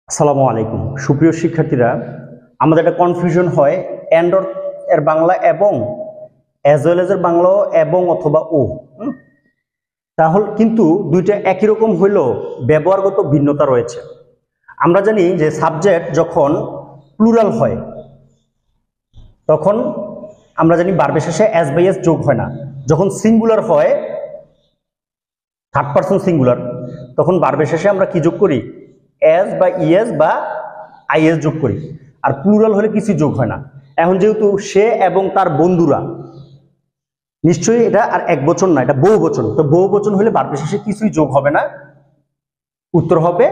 আসসালামু আলাইকুম সুপ্রিয় শিক্ষার্থীরা, আমাদের একটা কনফিউশন হয় এন্ড এর বাংলা এবং অ্যাজ ওয়েল এজ এর বাংলাও এবং অথবা ও। তাহলে কিন্তু দুইটা একই রকম হইলেও ব্যবহারগত ভিন্নতা রয়েছে। আমরা জানি যে সাবজেক্ট যখন প্লুরাল হয় তখন আমরা জানি ভার্বের শেষে এস বাই এস যোগ হয় না। যখন সিঙ্গুলার হয়, থার্ড পারসন সিঙ্গুলার, তখন ভার্বের শেষে আমরা কি যোগ করি? এস বা ইএস বা আইএস যোগ করি। আর প্লুরাল হলে কিছু যোগ হয় না। এখন যেহেতু সে এবং তার বন্ধুরা, নিশ্চয়ই এটা আর এক বচন না, এটা বহু বচন। তো বহু বচন হলে ভার্বের শেষে কিছুই যোগ হবে না, উত্তর হবে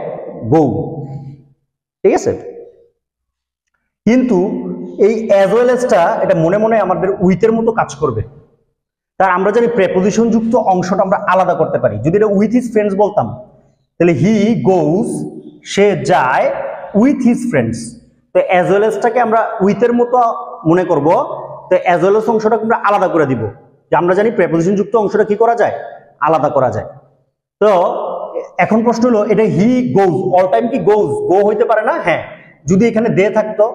বউ। ঠিক আছে? কিন্তু এই অ্যাজ ওয়েল এজটা এটা মনে মনে আমাদের উইথের মতো কাজ করবে। তার আমরা জানি প্রেপোজিশন যুক্ত অংশটা আমরা আলাদা করতে পারি। যদি এটা উইথ হিজ ফ্রেন্ডস বলতাম তাহলে হি গোজ, সে যায় উইথ হিজ ফ্রেন্ডস। তো অ্যাজ ওয়েল এজটাকে আমরা উইথের মতো মনে করব। তো অ্যাজ ওয়েল এজ অংশটাকে আমরা আলাদা করে দিব। যে আমরা জানি প্রেপোজিশন যুক্ত অংশটা কি করা যায়? আলাদা করা যায়। তো এখন প্রশ্ন হলো, এটা হি গোজ অল টাইম কি গোজ গো হইতে পারে না? হ্যাঁ, যদি এখানে দে থাকতো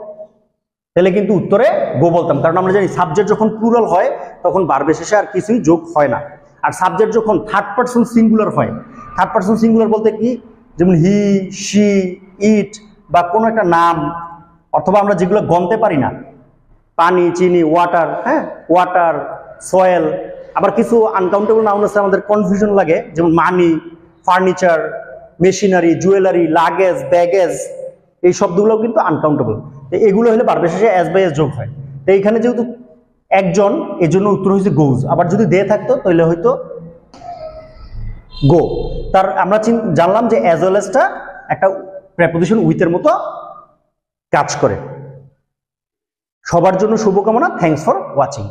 তাহলে কিন্তু উত্তরে গো বলতাম। কারণ আমরা জানি সাবজেক্ট যখন প্লুরাল হয় তখন ভার্বের শেষে আর কিছুই যোগ হয় না। আর সাবজেক্ট যখন থার্ড পারসন সিঙ্গুলার হয়, থার্ড পারসন সিঙ্গুলার বলতে কি, যেমন হি, শি, ইট বা কোনো একটা নাম, অথবা আমরা যেগুলো গণতে পারি না, পানি, চিনি, ওয়াটার, হ্যাঁ, ওয়াটার, সয়েল, আবার কিছু আনকাউন্টেবল নাউন আছে আমাদের কনফিউশন লাগে, যেমন money, furniture, machinery, jewellery, luggage, baggage, এই শব্দগুলো কিন্তু আনকাউন্টেবল। এগুলো হলে ভার্বের শেষে এস বাই এস যোগ হয়। তো এইখানে যেহেতু একজন, এই জন্য উত্তর হয়েছে গোজ। আবার যদি দে থাকতো তাহলে হয়তো গো। তার আমরা জানলাম যে অ্যাজ ওয়েল এজটা একটা প্রেপোজিশন উইথের মতো কাজ করে। সবার জন্য শুভকামনা। Thanks for watching.